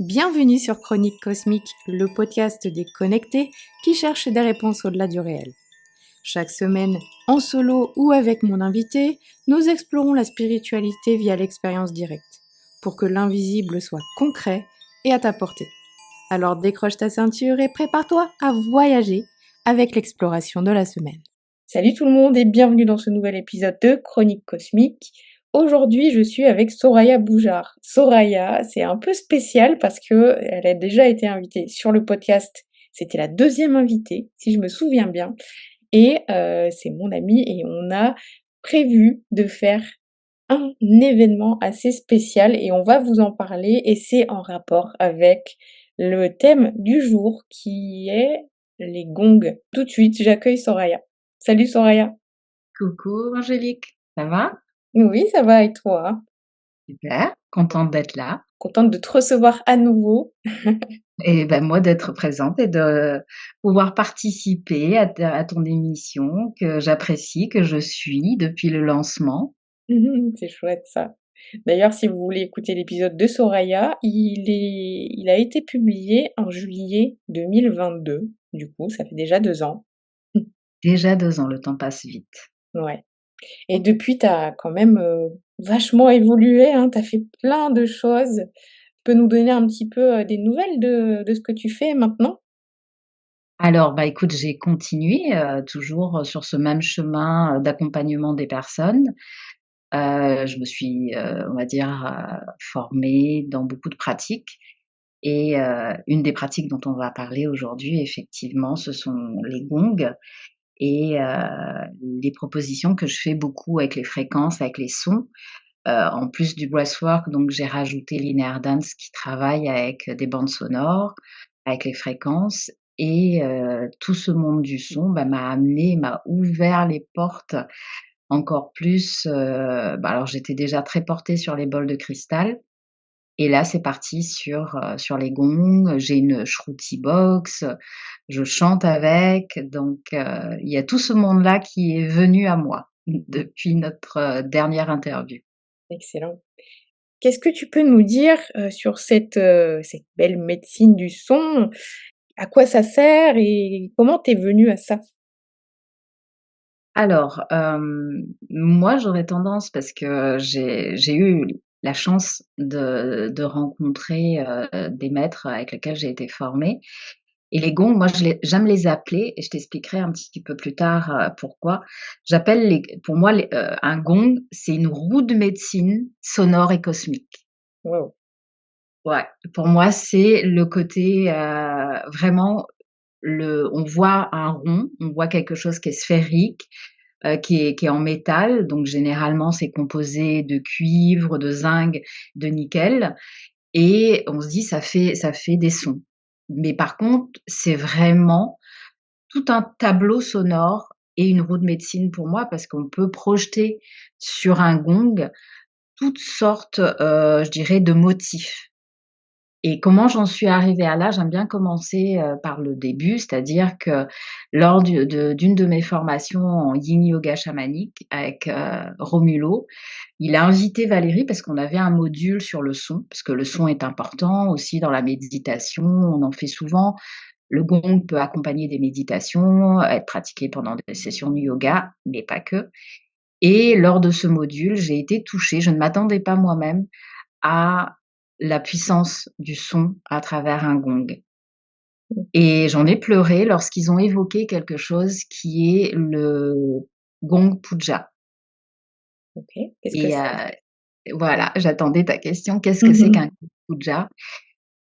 Bienvenue sur Chronique Cosmique, le podcast des connectés qui cherchent des réponses au-delà du réel. Chaque semaine, en solo ou avec mon invité, nous explorons la spiritualité via l'expérience directe, pour que l'invisible soit concret et à ta portée. Alors décroche ta ceinture et prépare-toi à voyager avec l'exploration de la semaine. Salut tout le monde et bienvenue dans ce nouvel épisode de Chronique Cosmique. Aujourd'hui, je suis avec Soraya Boujard. Soraya, c'est un peu spécial parce que elle a déjà été invitée sur le podcast. C'était la deuxième invitée, si je me souviens bien. Et c'est mon amie et on a prévu de faire un événement assez spécial et on va vous en parler et c'est en rapport avec le thème du jour qui est les gongs. Tout de suite, j'accueille Soraya. Salut Soraya. Coucou Angélique, ça va? Oui, ça va et toi? Super, contente d'être là Contente de te recevoir à nouveau. et ben moi d'être présente et de pouvoir participer à ton émission que j'apprécie, que je suis depuis le lancement. C'est chouette ça. D'ailleurs, si vous voulez écouter l'épisode de Soraya, il a été publié en juillet 2022. Du coup, ça fait déjà 2 ans. Déjà 2 ans, le temps passe vite. Ouais. Et depuis, tu as quand même, vachement évolué, hein, tu as fait plein de choses. Tu peux nous donner un petit peu, des nouvelles de ce que tu fais maintenant? Alors, bah, écoute, j'ai continué, toujours sur ce même chemin, d'accompagnement des personnes. Je me suis, on va dire, formée dans beaucoup de pratiques et une des pratiques dont on va parler aujourd'hui, effectivement, ce sont les gongs. Et les propositions que je fais beaucoup avec les fréquences, avec les sons, en plus du breathwork, donc j'ai rajouté l'Inner Dance qui travaille avec des bandes sonores, avec les fréquences et tout ce monde du son, bah, m'a ouvert les portes encore plus, alors j'étais déjà très portée sur les bols de cristal et là, c'est parti sur les gongs. J'ai une shruti box, je chante avec, donc il y a tout ce monde-là qui est venu à moi depuis notre, dernière interview. Excellent. Qu'est-ce que tu peux nous dire, sur cette belle médecine du son? À quoi ça sert et comment tu es venue à ça? Alors, moi, j'aurais tendance parce que j'ai eu la chance de rencontrer, des maîtres avec lesquels j'ai été formée. Et les gongs, moi, j'aime les appeler et je t'expliquerai un petit peu plus tard, pourquoi. J'appelle les pour moi, un gong, c'est une roue de médecine sonore et cosmique. Waouh! Ouais, pour moi, c'est le côté, vraiment on voit un rond, on voit quelque chose qui est sphérique, qui est en métal, donc généralement, c'est composé de cuivre, de zinc, de nickel et on se dit: «Ça fait des sons». Mais par contre, c'est vraiment tout un tableau sonore et une roue de médecine pour moi parce qu'on peut projeter sur un gong toutes sortes, je dirais de motifs. Et comment j'en suis arrivée à là? J'aime bien commencer, par le début, c'est-à-dire que lors d'une de mes formations en yin yoga chamanique avec, Romulo, il a invité Valérie parce qu'on avait un module sur le son, parce que le son est important aussi dans la méditation, on en fait souvent. Le gong peut accompagner des méditations, être pratiqué pendant des sessions de yoga, mais pas que. Et lors de ce module, j'ai été touchée, je ne m'attendais pas moi-même à la puissance du son à travers un gong. Et j'en ai pleuré lorsqu'ils ont évoqué quelque chose qui est le gong puja. OK. Qu'est-ce que Et c'est? voilà, j'attendais ta question, qu'est-ce que c'est Mmh. qu'un gong puja?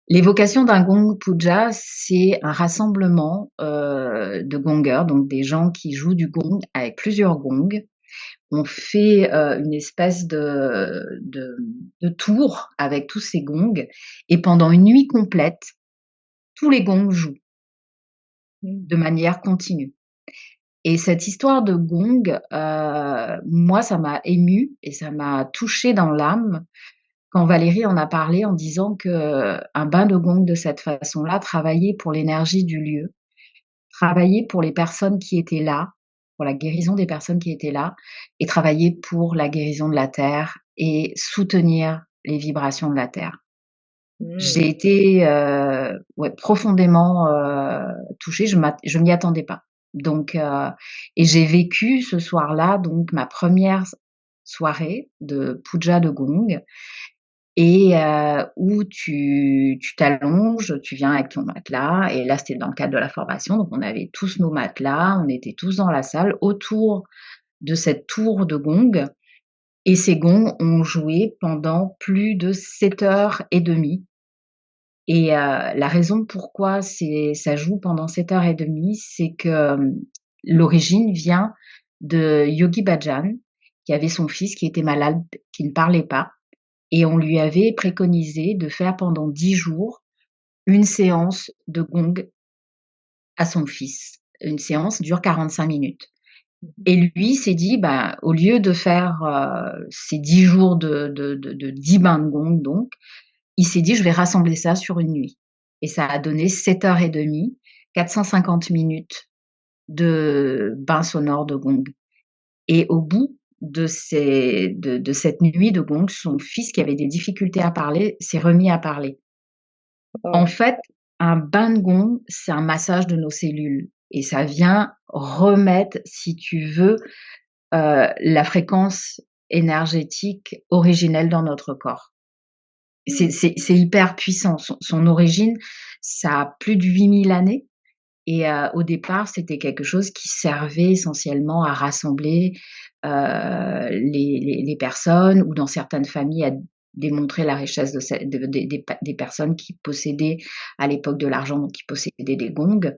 L'évocation d'un gong puja, c'est un rassemblement, de gongeurs, donc des gens qui jouent du gong avec plusieurs gongs. On fait, une espèce de tour avec tous ces gongs et pendant une nuit complète, tous les gongs jouent Mmh. de manière continue. Et cette histoire de gong, moi, ça m'a émue et ça m'a touchée dans l'âme quand Valérie en a parlé en disant que un bain de gong de cette façon-là travaillait pour l'énergie du lieu, travaillait pour les personnes qui étaient là, pour la guérison des personnes qui étaient là et travaillait pour la guérison de la terre et soutenir les vibrations de la terre. J'ai Mmh. été, ouais, profondément, touchée. Je m'y attendais pas. Donc et j'ai vécu ce soir-là, donc ma première soirée de puja de gong et où tu t'allonges, tu viens avec ton matelas et là, c'était dans le cadre de la formation, donc on avait tous nos matelas, on était tous dans la salle autour de cette tour de gong et ces gongs ont joué pendant plus de 7 heures et demie. Et la raison pourquoi ça joue pendant 7 heures et demie, c'est que, l'origine vient de Yogi Bhajan, qui avait son fils qui était malade, qui ne parlait pas et on lui avait préconisé de faire pendant 10 jours une séance de gong à son fils. Une séance dure 45 minutes et lui s'est dit: «Bah, au lieu de faire, ces 10 jours de 10 bains de gong donc, il s'est dit: «Je vais rassembler ça sur une nuit» et ça a donné 7 heures et demie, 450 minutes de bain sonore de gong et au bout de cette nuit de gong, son fils qui avait des difficultés à parler, s'est remis à parler. En Waouh! fait, un bain de gong, c'est un massage de nos cellules et ça vient remettre, si tu veux, la fréquence énergétique originelle dans notre corps. C'est hyper puissant. Son origine, ça a plus de 8 000 années et au départ, c'était quelque chose qui servait essentiellement à rassembler, les personnes ou dans certaines familles à démontrer la richesse de ce de des personnes qui possédaient à l'époque de l'argent, donc qui possédaient des gongs.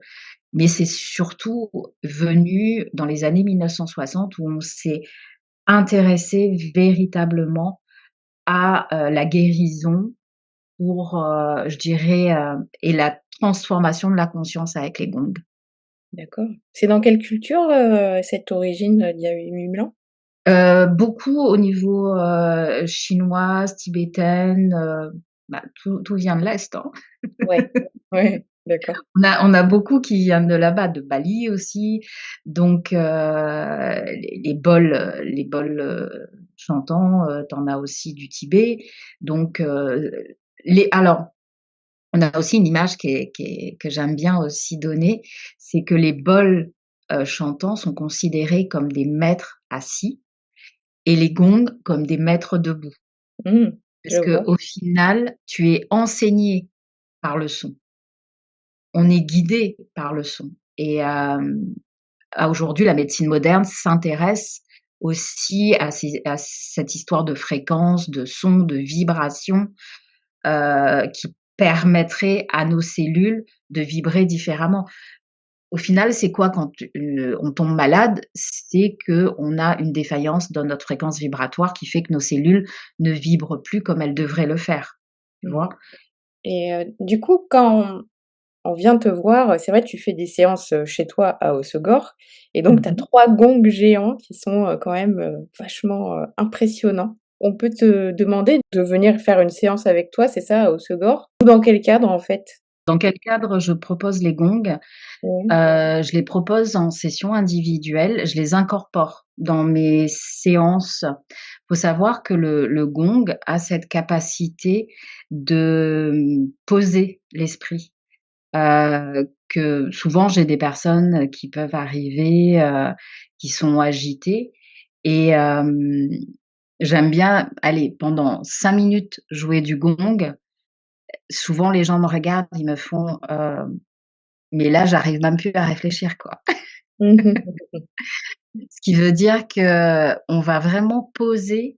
Mais c'est surtout venu dans les années 1960 où on s'est intéressé véritablement à, la guérison pour, je dirais, et la transformation de la conscience avec les gongs. D'accord. C'est dans quelle culture, cette origine, d'il y a 8 000 ans? Beaucoup au niveau, chinoise, tibétaine, bah, tout vient de l'Est, hein. Ouais, ouais, d'accord. On a beaucoup qui viennent de là-bas, de Bali aussi, donc les bols, chantants, tu en as aussi du Tibet, donc alors on a aussi une image que j'aime bien aussi donner, c'est que les bols, chantants sont considérés comme des maîtres assis et les gongs comme des maîtres debout. Mmh, je Parce vois. qu'au final, tu es enseigné par le son. On est guidé par le son et aujourd'hui, la médecine moderne s'intéresse aussi à cette histoire de fréquence, de son, de vibration, qui permettrait à nos cellules de vibrer différemment. Au final, c'est quoi quand on tombe malade? C'est qu'on a une défaillance dans notre fréquence vibratoire qui fait que nos cellules ne vibrent plus comme elles devraient le faire, tu Mmh vois? et du coup, quand on vient te voir, c'est vrai, tu fais des séances, chez toi à Hossegor et donc tu as Mmh. 3 gongs géants qui sont, quand même, vachement, impressionnants. On peut te demander de venir faire une séance avec toi, c'est ça, à Hossegor? Ou dans quel cadre, en fait? Dans quel cadre je propose les gongs? Oui. Je les propose en session individuelle, je les incorpore dans mes séances. Faut savoir que le gong a cette capacité de, poser l'esprit. Que souvent j'ai des personnes qui peuvent arriver, qui sont agitées et j'aime bien, allez, pendant 5 minutes jouer du gong. Souvent les gens me regardent, ils me font: «Mais là, j'arrive même plus à réfléchir, quoi». Mmh mh. Ce qui veut dire qu'on va vraiment poser,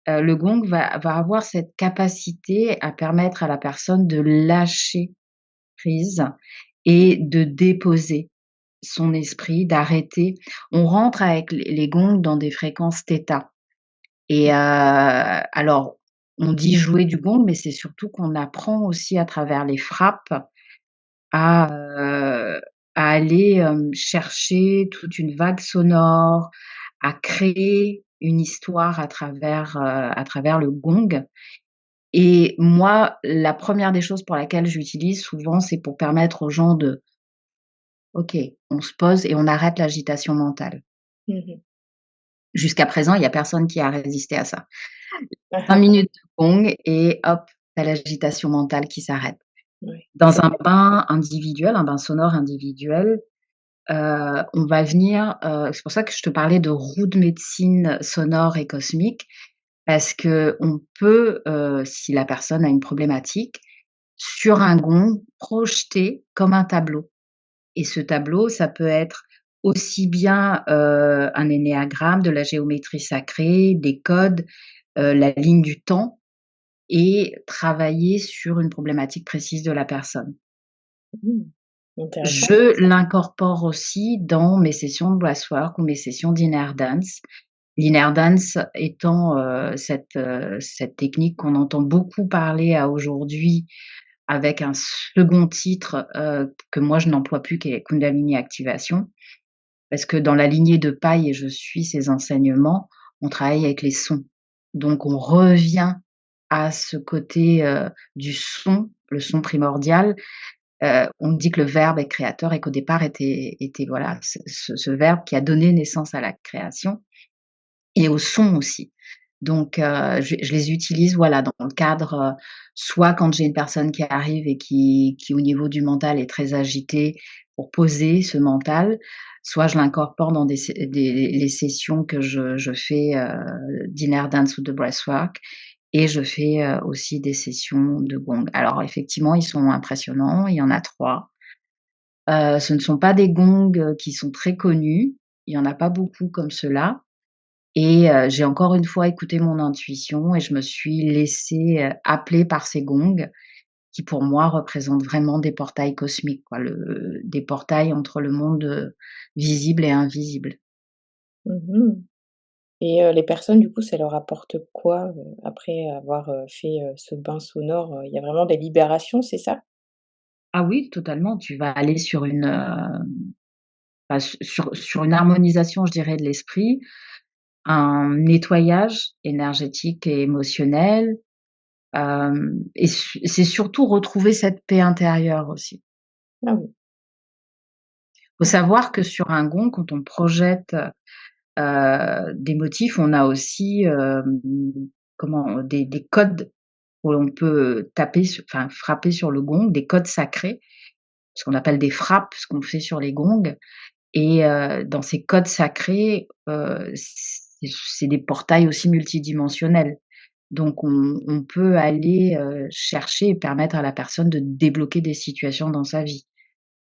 le gong va avoir cette capacité à permettre à la personne de lâcher prise et de déposer son esprit, d'arrêter. On rentre avec les gongs dans des fréquences θ et alors on dit jouer du gong, mais c'est surtout qu'on apprend aussi à travers les frappes à, à aller, chercher toute une vague sonore, à créer une histoire à travers le gong et moi, la première des choses pour laquelle j'utilise souvent, c'est pour permettre aux gens de: «OK, on se pose et on arrête l'agitation mentale». Mmh. Jusqu'à présent, il y a personne qui a résisté à ça. Ah 5 ah. minutes de gong et hop, tu l'agitation mentale qui s'arrête. Ouais, Dans c'est un bain individuel, un bain sonore individuel, on va venir, c'est pour ça que je te parlais de roue de médecine sonore et cosmique, parce qu'on peut, si la personne a une problématique, sur un gong, projeter comme un tableau. Et ce tableau, ça peut être aussi bien, un énéagramme, de la géométrie sacrée, des codes, la ligne du temps et travailler sur une problématique précise de la personne. mmh, intéressant. Je l'incorpore aussi dans mes sessions de breathwork ou mes sessions d'inner dance. L'inner dance étant, cette technique qu'on entend beaucoup parler à aujourd'hui avec un second titre, que moi je n'emploie plus qui est Kundalini Activation. Parce que dans la lignée de Paille et je suis ses enseignements, on travaille avec les sons. Donc on revient à ce côté, du son, le son primordial. On dit que le verbe est créateur et qu'au départ était voilà, ce verbe qui a donné naissance à la création et au son aussi. Donc je les utilise, voilà, dans le cadre, soit quand j'ai une personne qui arrive et qui au niveau du mental est très agitée pour poser ce mental, soit je l'incorpore dans des les sessions que je fais, d'inner dance ou de breathwork et je fais, aussi des sessions de gong. Alors effectivement, ils sont impressionnants, il y en a 3. Ce ne sont pas des gongs, qui sont très connus, il y en a pas beaucoup comme ceux-là. Et j'ai encore une fois écouté mon intuition et je me suis laissée, appeler par ces gongs qui, pour moi, représentent vraiment des portails cosmiques, quoi, des portails entre le monde, visible et invisible. Mmh. Et les personnes, du coup, ça leur apporte quoi, après avoir, fait, ce bain sonore? Il y a vraiment des libérations, c'est ça? Ah oui, totalement, tu vas aller sur une, bah, sur une harmonisation, je dirais, de l'esprit, un nettoyage énergétique et émotionnel, et c'est surtout retrouver cette paix intérieure aussi. Ah oui, Faut savoir que sur un gong, quand on projette, des motifs, on a aussi, comment? Des codes où l'on peut taper enfin frapper sur le gong, des codes sacrés, ce qu'on appelle des frappes, ce qu'on fait sur les gongs et dans ces codes sacrés, c'est des portails aussi multidimensionnels. Donc on peut aller, chercher et permettre à la personne de débloquer des situations dans sa vie.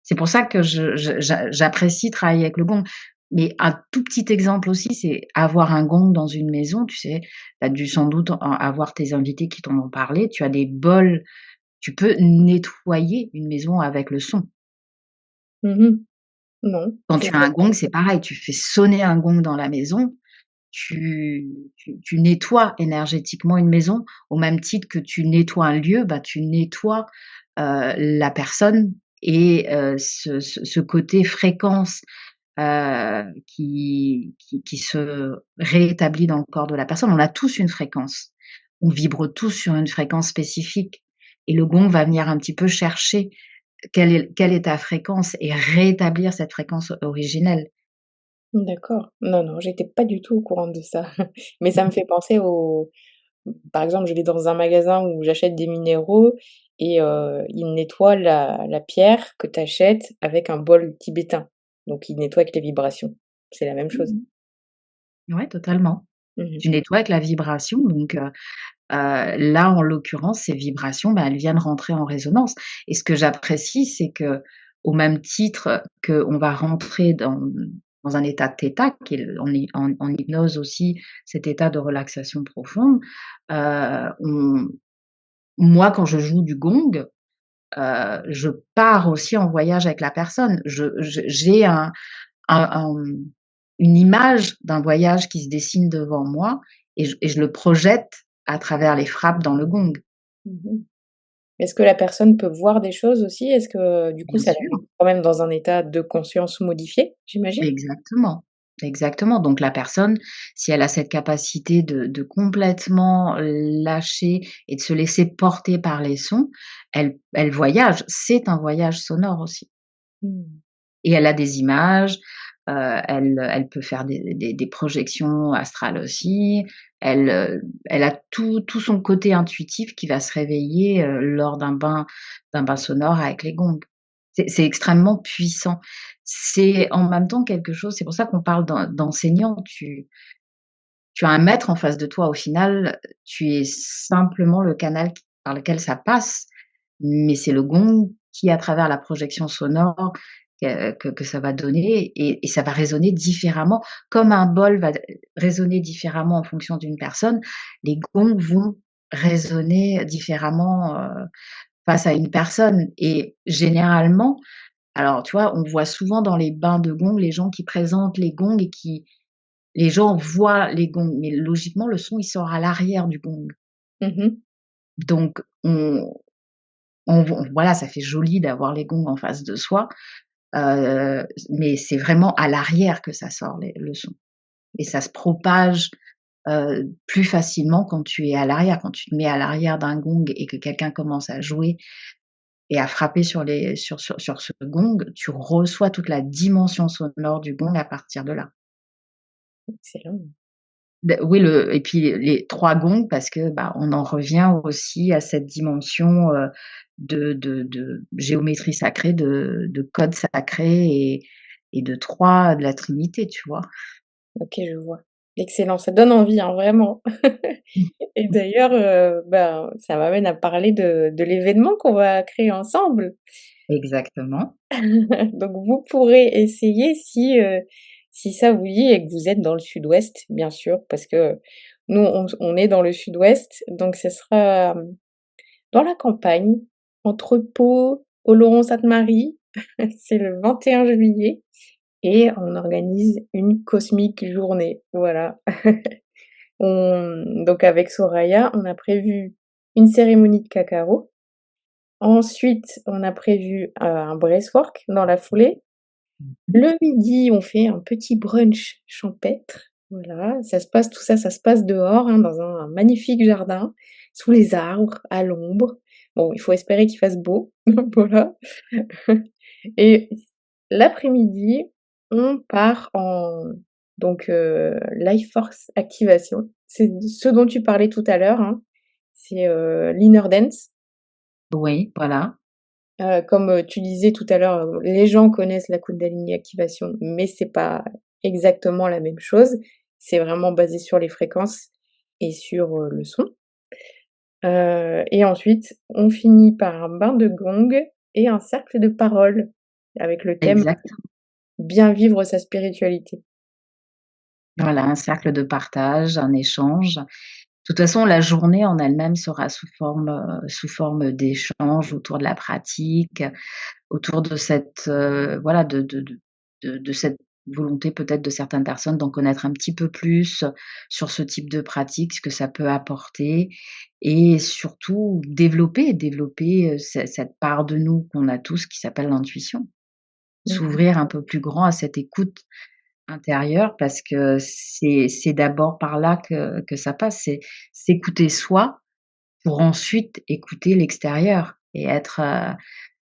C'est pour ça que j'apprécie travailler avec le gong. Mais un tout petit exemple aussi, c'est avoir un gong dans une maison, tu sais, tu as dû sans doute avoir tes invités qui t'en ont parlé. Tu as des bols, tu peux nettoyer une maison avec le son. mmh. Non, Quand je tu as sais un gong, c'est pareil, tu fais sonner un gong dans la maison, tu nettoies énergétiquement une maison au même titre que tu nettoies un lieu, bah, tu nettoies, la personne et ce côté fréquence, qui se réétablit dans le corps de la personne. On a tous une fréquence. On vibre tous sur une fréquence spécifique et le gong va venir un petit peu chercher quelle est ta fréquence et rétablir cette fréquence originelle. d'accord. Non, non, j'étais pas du tout au courant de ça. Mais ça me fait penser au par exemple, je vais dans un magasin où j'achète des minéraux et ils nettoient la pierre que tu achètes avec un bol tibétain. Donc ils nettoient avec les vibrations. C'est la même chose? Mmh. Ouais, totalement. Mmh. Tu nettoies avec la vibration donc là, en l'occurrence, ces vibrations, bah, elles viennent rentrer en résonance et ce que j'apprécie, c'est qu'au même titre qu'on va rentrer dans un état de thêta qui est le en hypnose aussi, cet état de relaxation profonde, on moi, quand je joue du gong, je pars aussi en voyage avec la personne. J'ai un une image d'un voyage qui se dessine devant moi et je le projette à travers les frappes dans le gong. Mmh. Est-ce que la personne peut voir des choses aussi? Est-ce que, du coup, Bien ça la sûr, met quand même dans un état de conscience modifié, j'imagine? exactement, exactement. Donc la personne, si elle a cette capacité de complètement lâcher et de se laisser porter par les sons, elle voyage. C'est un voyage sonore aussi Mmh. et elle a des images. elle peut faire des projections astrales aussi. Elle a tout son côté intuitif qui va se réveiller, lors d'un bain sonore avec les gongs. C'est extrêmement puissant. C'est en même temps quelque chose, c'est pour ça qu'on parle d'enseignant. Tu as un maître en face de toi. Au final, tu es simplement le canal par lequel ça passe, mais c'est le gong qui, à travers la projection sonore que ça va donner, et ça va résonner différemment. Comme un bol va résonner différemment en fonction d'une personne, les gongs vont résonner différemment, face à une personne, et généralement, alors, tu vois, on voit souvent dans les bains de gongs, les gens qui présentent les gongs et qui les gens voient les gongs, mais logiquement, le son, il sort à l'arrière du gong. Mmh. Donc on voilà, ça fait joli d'avoir les gongs en face de soi, mais c'est vraiment à l'arrière que ça sort le son, et ça se propage, plus facilement quand tu es à l'arrière. Quand tu te mets à l'arrière d'un gong et que quelqu'un commence à jouer et à frapper sur ce gong, tu reçois toute la dimension sonore du gong à partir de là. Excellent. Oui, et puis les 3 gongs, parce que, bah, on en revient aussi à cette dimension, de géométrie sacrée, de code sacré, et de 3 de la Trinité, tu vois? OK, je vois. Excellent, ça donne envie, hein, vraiment. Et d'ailleurs, ben, ça m'amène à parler de l'événement qu'on va créer ensemble. Exactement. Donc vous pourrez essayer si ça vous dit et que vous êtes dans le sud-ouest, bien sûr, parce que nous, on est dans le sud-ouest, donc ce sera, dans la campagne, entre Pau, Oloron-Sainte-Marie. C'est le 21 juillet et on organise une cosmique journée, voilà. Donc avec Soraya, on a prévu une cérémonie de cacao. Ensuite, on a prévu, un breathwork dans la foulée. Mmh. Le midi, on fait un petit brunch champêtre, voilà, tout ça, ça se passe dehors, hein, dans un magnifique jardin, sous les arbres, à l'ombre. Bon, il faut espérer qu'il fasse beau, voilà. Et l'après-midi, on part en Life Force Activation. C'est ce dont tu parlais tout à l'heure, hein. C'est, l'inner dance. Oui, voilà. Comme, tu disais tout à l'heure, les gens connaissent la Kundalini Activation, mais c'est pas exactement la même chose. C'est vraiment basé sur les fréquences et sur, le son. Et ensuite, on finit par un bain de gong et un cercle de parole avec le thème Exact. «Bien vivre sa spiritualité». Voilà, un cercle de partage, un échange. De toute façon, la journée en elle-même sera sous forme d'échange autour de la pratique, autour de cette, voilà, de cette volonté peut-être de certaines personnes d'en connaître un petit peu plus sur ce type de pratique, ce que ça peut apporter, et surtout développer, cette part de nous qu'on a tous qui s'appelle l'intuition. Mmh. S'ouvrir un peu plus grand à cette écoute intérieure, parce que c'est d'abord par là que ça passe. C'est s'écouter soi pour ensuite écouter l'extérieur et être,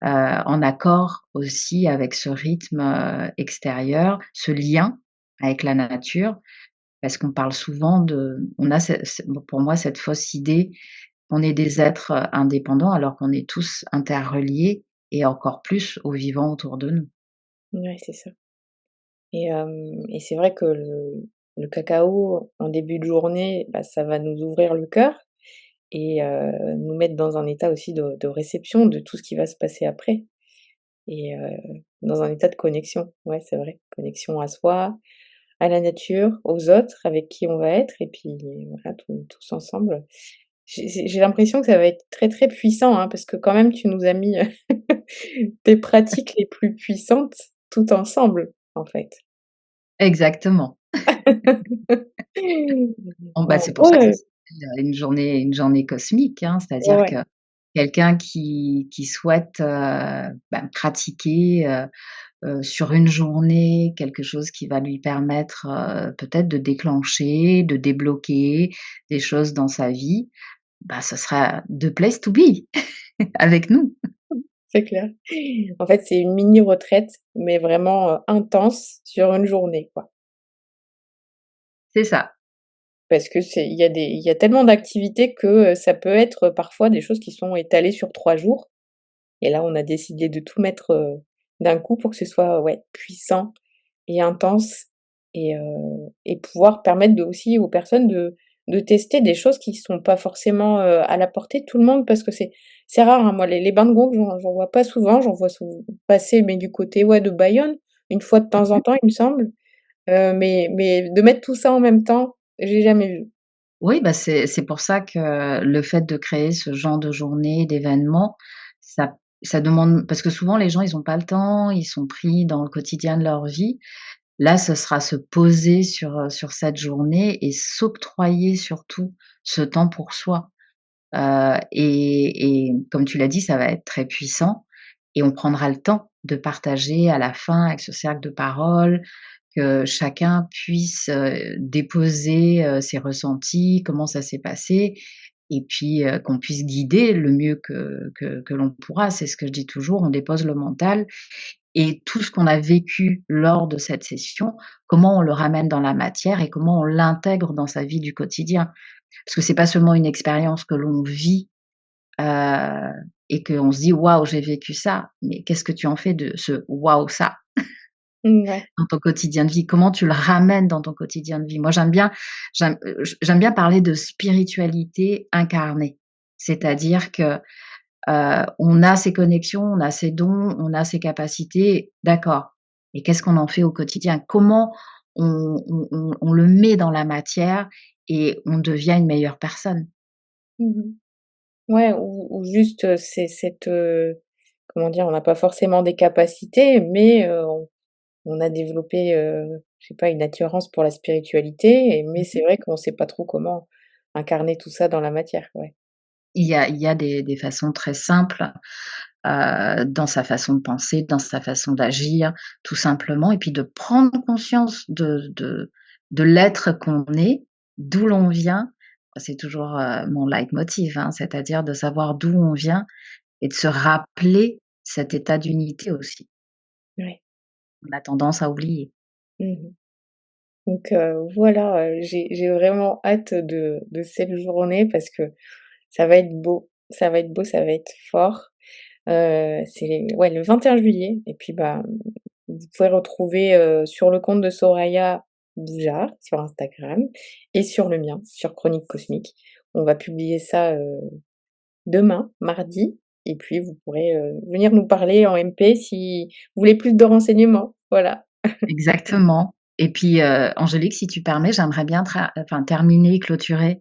en accord aussi avec ce rythme, extérieur, ce lien avec la nature. Parce qu'on parle souvent on a pour moi cette fausse idée qu'on est des êtres, indépendants, alors qu'on est tous interreliés, et encore plus aux vivants autour de nous. Ouais, c'est ça. Et c'est vrai que le cacao en début de journée, bah, ça va nous ouvrir le cœur et nous mettre dans un état aussi de réception de tout ce qui va se passer après et dans un état de connexion. Ouais, c'est vrai, connexion à soi, à la nature, aux autres avec qui on va être et puis voilà, tous ensemble. J'ai l'impression que ça va être très, très puissant, hein, parce que quand même tu nous as mis, tes pratiques les plus puissantes tout ensemble, en fait. Exactement. Bon, bah, En c'est pour gros, ça que ça s'appelle, une journée cosmique, hein. C'est-à-dire ouais, que quelqu'un qui souhaite, pratiquer, sur une journée quelque chose qui va lui permettre, peut-être de déclencher, de débloquer des choses dans sa vie, bah, ce sera the place to be avec nous. C'est clair. En fait, c'est une mini retraite, mais vraiment, intense sur une journée, quoi. C'est ça. Parce que il y a tellement d'activités que, ça peut être, parfois des choses qui sont étalées sur 3 jours et là, on a décidé de tout mettre, d'un coup pour que ce soit, ouais, puissant et intense et pouvoir permettre de aussi aux personnes de tester des choses qui sont pas forcément, à la portée de tout le monde parce que c'est rare, hein. Moi, les bains de gong, j'en vois pas souvent, j'en vois passer, mais du côté, ouais, de Bayonne, une fois de temps en temps, il me semble, mais de mettre tout ça en même temps, j'ai jamais vu. Oui, bah, c'est pour ça que le fait de créer ce genre de journée, d'événement, ça demande parce que souvent les gens, ils ont pas le temps, ils sont pris dans le quotidien de leur vie. Là, ce sera se poser sur cette journée et s'octroyer surtout ce temps pour soi. Et comme tu l'as dit, ça va être très puissant et on prendra le temps de partager à la fin avec ce cercle de parole, que chacun puisse, déposer, ses ressentis, comment ça s'est passé et puis, qu'on puisse guider le mieux que l'on pourra. C'est ce que je dis toujours, on dépose le mental et tout ce qu'on a vécu lors de cette session, comment on le ramène dans la matière et comment on l'intègre dans sa vie du quotidien. Parce que c'est pas seulement une expérience que l'on vit, heu et qu'on se dit: «Waouh, j'ai vécu ça», mais qu'est-ce que tu en fais de ce «waouh ça» Mouais. dans ton quotidien de vie? Comment tu le ramènes dans ton quotidien de vie? Moi, j'aime bien parler de spiritualité incarnée. C'est-à-dire que, on a ces connexions, on a ces dons, on a ces capacités, d'accord, mais qu'est-ce qu'on en fait au quotidien? Comment on le met dans la matière et on devient une meilleure personne? Mmh. Ouais, ou juste, c'est cette, comment dire? On n'a pas forcément des capacités, mais on a développé, je sais pas, une attirance pour la spiritualité mais c'est vrai qu'on sait pas trop comment incarner tout ça dans la matière, ouais. Il y a des façons très simples, dans sa façon de penser, dans sa façon d'agir, tout simplement et puis de prendre conscience de l'être qu'on est, d'où l'on vient. C'est toujours, mon leitmotiv, hein, c'est-à-dire de savoir d'où on vient et de se rappeler cet état d'unité aussi. Ouais. On a tendance à oublier. Mmh. Donc voilà, j'ai vraiment hâte de cette journée parce que ça va être beau, ça va être beau, ça va être fort. C'est ouais, le 21 juillet et puis, bah, vous pouvez retrouver, sur le compte de Soraya Boujard sur Instagram et sur le mien, sur Chronique Cosmique. On va publier ça, demain, mardi et puis vous pourrez, venir nous parler en MP si vous voulez plus de renseignements. Voilà. Exactement et puis, Angélique, si tu permets, j'aimerais bien terminer, clôturer Oui.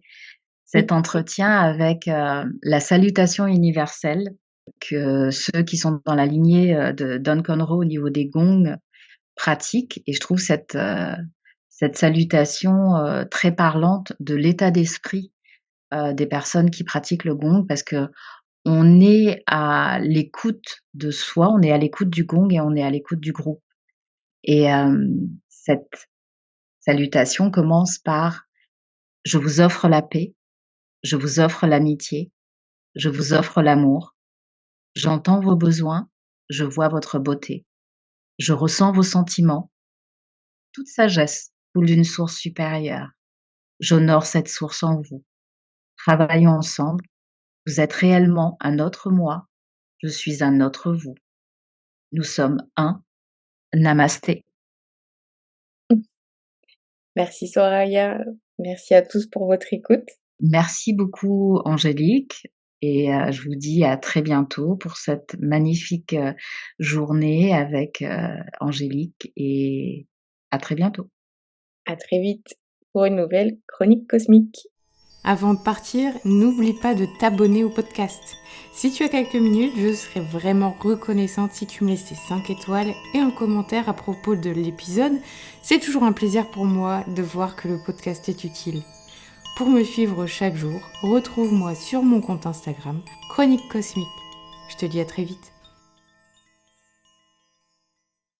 cet entretien avec, la salutation universelle que ceux qui sont dans la lignée, de Don Conroe au niveau des gongs pratiquent et je trouve cette salutation, très parlante de l'état d'esprit, des personnes qui pratiquent le gong parce qu'on est à l'écoute de soi, on est à l'écoute du gong et on est à l'écoute du groupe et cette salutation commence par: «Je vous offre la paix, je vous offre l'amitié, je vous offre l'amour. J'entends vos besoins, je vois votre beauté. Je ressens vos sentiments. Toute sagesse coule d'une source supérieure. J'honore cette source en vous. Travaillons ensemble. Vous êtes réellement un autre moi. Je suis un autre vous. Nous sommes un. Namasté». Merci Soraya, merci à tous pour votre écoute. Merci beaucoup Angélique et je vous dis à très bientôt pour cette magnifique, journée avec, Angélique et à très bientôt. À très vite pour une nouvelle chronique cosmique. Avant de partir, n'oublie pas de t'abonner au podcast. Si tu as quelques minutes, je serais vraiment reconnaissante si tu me laissais 5 étoiles et un commentaire à propos de l'épisode. C'est toujours un plaisir pour moi de voir que le podcast est utile. Pour me suivre chaque jour, retrouve-moi sur mon compte Instagram, Chronique Cosmique. Je te dis à très vite.